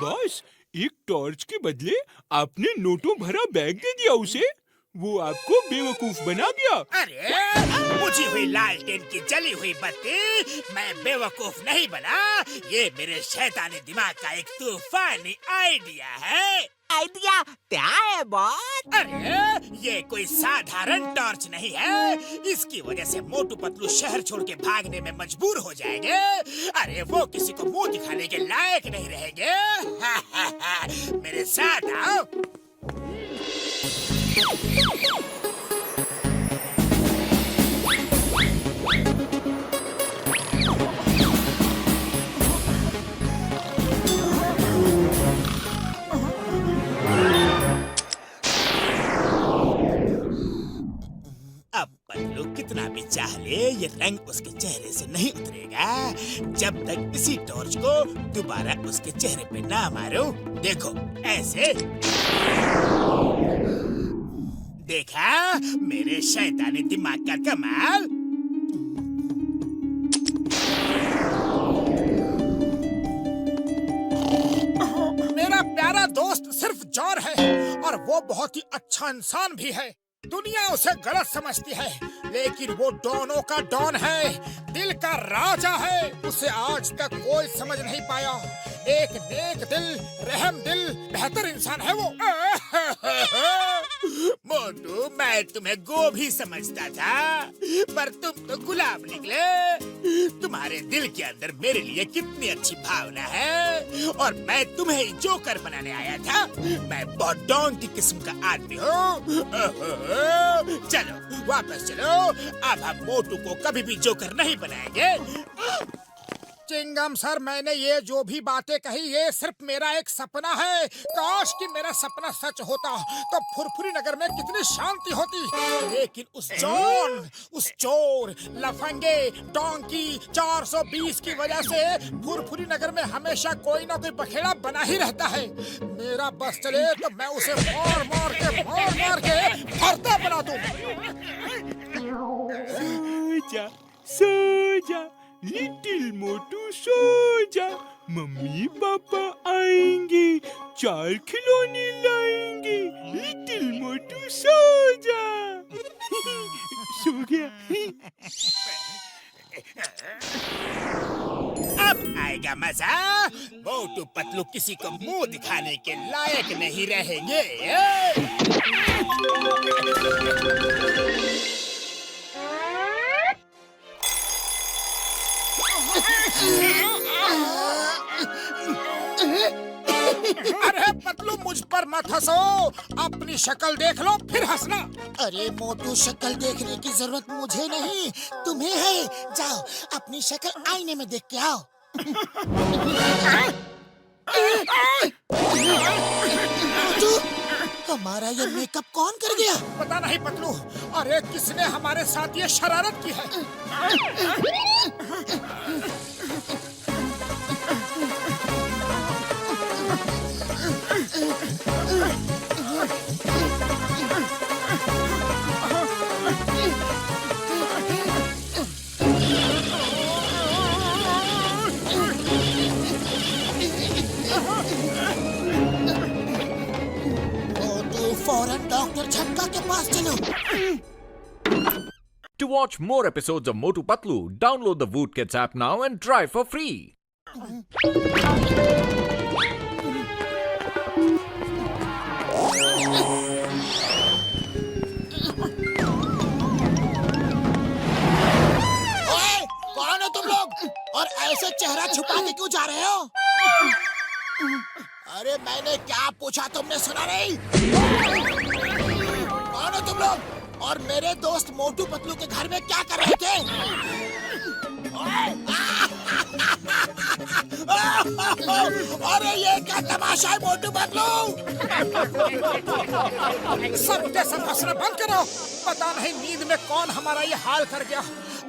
Boss, एक torch के बदले आपने नोटों भरा बैग दे दिया उसे। वो आपको बेवकूफ बना गया। अरे बुझी हुई लालटेन की जली हुई बत्ती, मैं बेवकूफ नहीं बना। ये मेरे शैतानी दिमाग का एक तूफानी आइडिया है। आइडिया क्या है बॉस? अरे ये कोई साधारण टॉर्च नहीं है। इसकी वजह से मोटू पतलू शहर छोड़ के भागने में मजबूर हो जाएंगे। अरे वो किसी को मुंह दिखाने के लायक नहीं रहेंगे। मेरे साथ आओ। अब पतलू कितना भी चाह ले, ये रंग उसके चेहरे से नहीं उतरेगा जब तक इसी टॉर्च को दोबारा उसके चेहरे पे ना मारो। देखो ऐसे। देखा मेरे शैतानी दिमाग का कमाल। मेरा प्यारा दोस्त सिर्फ जॉन है और वो बहुत ही अच्छा इंसान भी है। दुनिया उसे गलत समझती है, लेकिन वो डॉनों का डॉन है, दिल का राजा है। उसे आज तक कोई समझ नहीं पाया। एक नेक दिल, रहम दिल, बेहतर इंसान है वो। मोटू, मैं तुम्हें गोभी समझता था, पर तुम तो गुलाब निकले। तुम्हारे दिल के अंदर मेरे लिए कितनी अच्छी भावना है, और मैं तुम्हें जोकर बनाने आया था। मैं बहुत डॉन की किस्म का आदमी हूँ। चलो वापस चलो। अब हम मोटू को कभी भी जोकर नहीं बनाएंगे। चिंगम सर, मैंने ये जो भी बातें कही ये सिर्फ मेरा एक सपना है। काश कि मेरा सपना सच होता तो फुरफुरी नगर में कितनी शांति होती। लेकिन उस जॉन, उस चोर, लफंगे, डोंकी 420 की वजह से फुरफुरी नगर में हमेशा कोई ना कोई बखेड़ा बना ही रहता है। मेरा बस चले तो मैं उसे मार मार के भरता बना दूं। सो जा लिटिल मोटू, सो जा। मम्मी पापा आएंगे, 4 खिलौने लाएंगे। लिटिल मोटू सो जा। सो गया। अब आएगा मजा। मोटू पतलू किसी को मुंह दिखाने के लायक नहीं रहेंगे। अरे पतलू, मुझ पर मत हंसो। अपनी शक्ल देख लो फिर हंसना। अरे मोटू, शक्ल देखने की जरूरत मुझे नहीं, तुम्हें है। जाओ अपनी शक्ल आईने में देख के आओ। मोटू, हमारा ये मेकअप कौन कर गया? पता नहीं पतलू। अरे किसने हमारे साथ ये शरारत की है? फौरन डॉक्टर झटका के पास चलो। To watch more episodes of Motu Patlu, download the Voot Kids app now and try for free. ओए, कौन हो तुम लोग? और ऐसे चेहरा छुपा के क्यों जा रहे हो? अरे मैंने क्या पूछा तुमने सुना नहीं? कौन हो तुम लोग? और मेरे दोस्त मोटू पतलू के घर में क्या कर रहे थे? अरे ये क्या तमाशा है मोटू पतलू? सब के सब हंसना बंद करो। पता नहीं नींद में कौन हमारा ये हाल कर गया।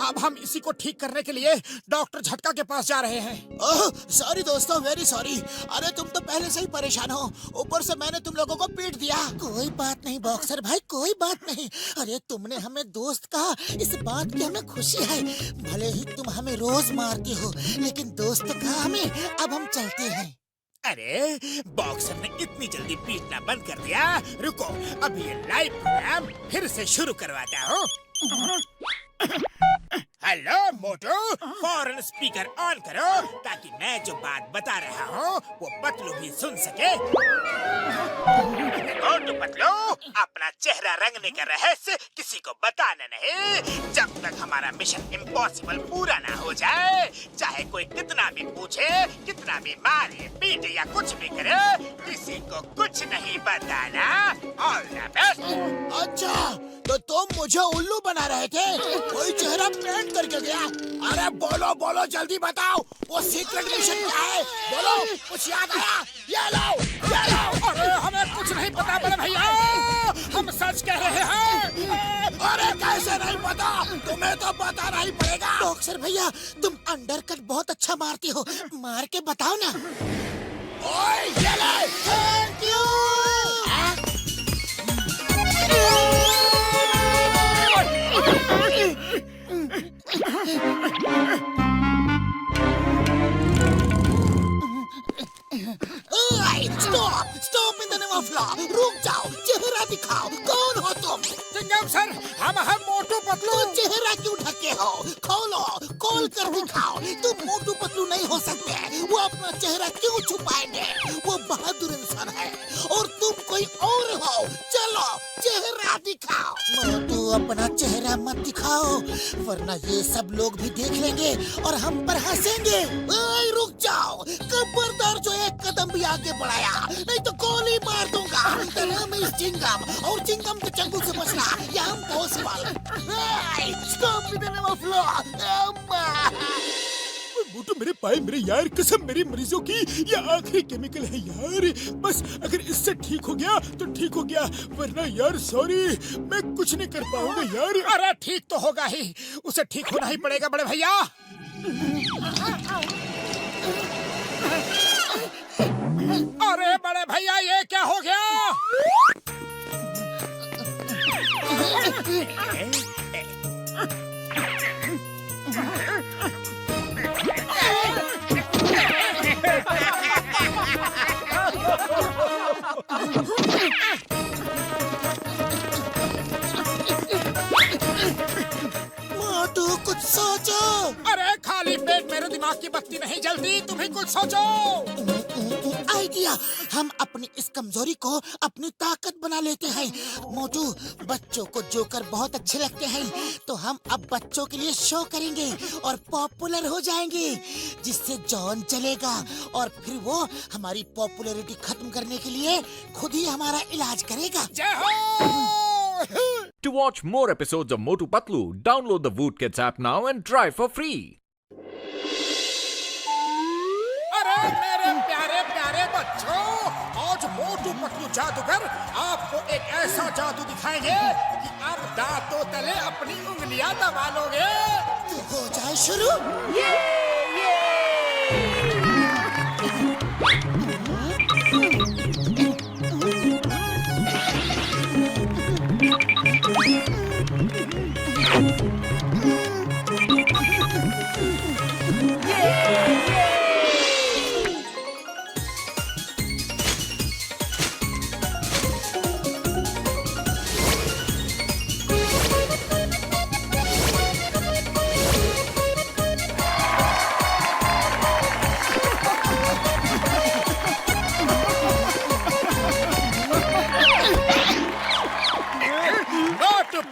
अब हम इसी को ठीक करने के लिए डॉक्टर झटका के पास जा रहे हैं। ओह सॉरी दोस्तों, वेरी सॉरी। अरे तुम तो पहले से ही परेशान हो, ऊपर से मैंने तुम लोगों को पीट दिया। कोई बात नहीं बॉक्सर भाई, कोई बात नहीं। अरे तुमने हमें दोस्त कहा, इस बात की हमें खुशी है। भले ही तुम हमें रोज मारती हो, लेकिन दोस्त कहा हमें। अब हम चलते हैं। अरे बॉक्सर ने इतनी जल्दी पीटना बंद कर दिया। रुको, अभी ये लाइव प्रोग्राम फिर से शुरू करवाता हूँ। हेलो मोटू, फौरन स्पीकर ऑन करो ताकि मैं जो बात बता रहा हूँ वो पतलू भी सुन सके। मोटू पतलू, अपना चेहरा रंगने का रहस्य किसी को बताना नहीं जब तक हमारा मिशन इम्पॉसिबल पूरा ना हो जाए। चाहे कोई कितना भी पूछे, कितना भी मारे पीटे या कुछ भी करे, किसी को कुछ नहीं बताना। All the best. अच्छा, तो तुम मुझे उल्लू बना रहे थे? कोई चेहरा पेंट करके गया? अरे बोलो बोलो, जल्दी बताओ, वो सीक्रेट मिशन क्या है? बोलो, कुछ याद आया? ये लो, ये लो। अरे हमें कुछ नहीं पता बड़े भैया, हम सच कह रहे हैं। अरे कैसे नहीं पता? तुम्हें तो बताना ही पड़ेगा। बॉक्सर भैया, तुम अंडरकट बहुत अच्छा मारती हो, मार के बताओ ना। ओए ये ले, thank you. Stop, stop in the name of law. रुक जाओ, चेहरा दिखाओ, कौन हो तुम? चिंगम सर, हम मोटू पतलू। तो चेहरा क्यों ढके हो? खोलो, खोल कर दिखाओ। तुम मोटू पतलू नहीं हो सकते। वो अपना चेहरा क्यों छुपाएंगे? वो बहादुर इंसान है और तुम कोई और हो। चलो चेहरा दिखाओ। मोटू अपना चेहरा मत दिखाओ, वरना ये सब लोग भी देख लेंगे और हम पर हंसेंगे। ओए रुक जाओ, खबरदार जो एक कदम भी आगे बढ़ाया, नहीं तो गोली मार दूंगा। नाम है चिंगम, और चिंगम के चंगुल से बचना या हम possible. Stop with the name of law. मोटू मेरे पाए, मेरे यार, कसम मेरी मरीजों की, ये आखिरी केमिकल है यार। बस अगर इससे ठीक हो गया तो ठीक हो गया, वरना यार सॉरी, मैं कुछ नहीं कर पाऊंगा यार। अरे ठीक तो होगा ही, उसे ठीक होना ही पड़ेगा बड़े भैया। अरे बड़े भैया, ये क्या हो गया? मोटू कुछ सोचो। अरे खाली पेट मेरे दिमाग की बत्ती नहीं जलती, तुम ही कुछ सोचो। आइडिया, हम अपनी इस कमजोरी को अपनी ताकत बना लेते हैं। मोटू, बच्चों को जोकर बहुत अच्छे लगते हैं, तो हम अब बच्चों के लिए शो करेंगे और पॉपुलर हो जाएंगे, जिससे जॉन चलेगा और फिर वो हमारी पॉपुलैरिटी खत्म करने के लिए खुद ही हमारा इलाज करेगा। जय हो। To watch more episodes of Motu Patlu, download the Voot Kids app now and try for free. अरे मेरे प्यारे प्यारे बच्चों, आज मोटू पतलू जादूगर आपको एक ऐसा जादू दिखाएंगे कि आप दांतों तले अपनी उंगलियां दबा लोगे। तो हो जाए शुरू।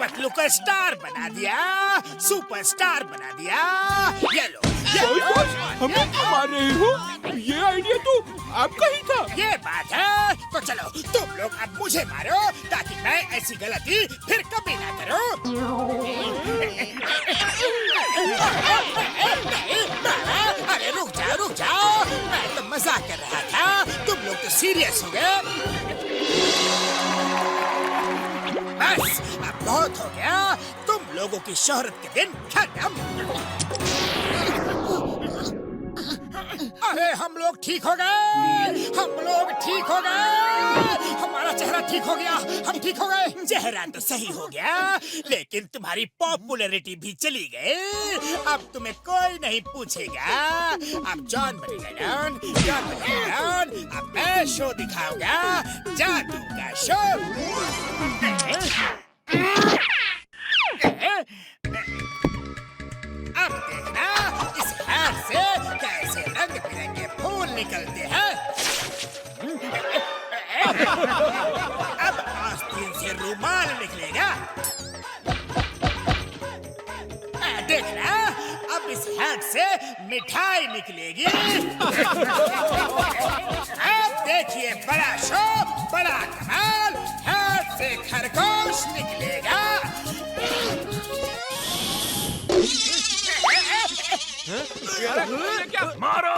पतलू को स्टार बना दिया, सुपरस्टार बना दिया। ये लो, ये बॉस, लो। बॉस, हमें क्यों मार रहे हो? ये आइडिया तो आपका ही था। ये बात है, तो चलो तुम लोग अब मुझे मारो ताकि मैं ऐसी गलती फिर कभी ना करूं। अरे रुक जाओ, मैं तो मजाक कर रहा था, तुम लोग तो सीरियस हो गए। बस अब बहुत हो गया, तुम लोगों की शोहरत के दिन खत्म। अरे हम लोग ठीक हो गए, हम लोग ठीक हो गए, हमारा चेहरा ठीक हो गया, हम ठीक हो गए। चेहरा तो सही हो गया, लेकिन तुम्हारी पॉपुलैरिटी भी चली गई। अब तुम्हें कोई नहीं पूछेगा। अब जॉन बनेगा डॉन, जॉन बनेगा डॉन। अब मैं शो दिखाऊंगा, जादू का शो। अब देखना इस हाथ से कैसे रंग बिरंगे फूल निकलते हैं। अब आस्तीन से रुमाल निकलेगा। देखना अब इस हाथ से मिठाई निकलेगी। अब देखिए बड़ा शो, बड़ा कमाल। हाथ से खरगोश निकलेगा। मारो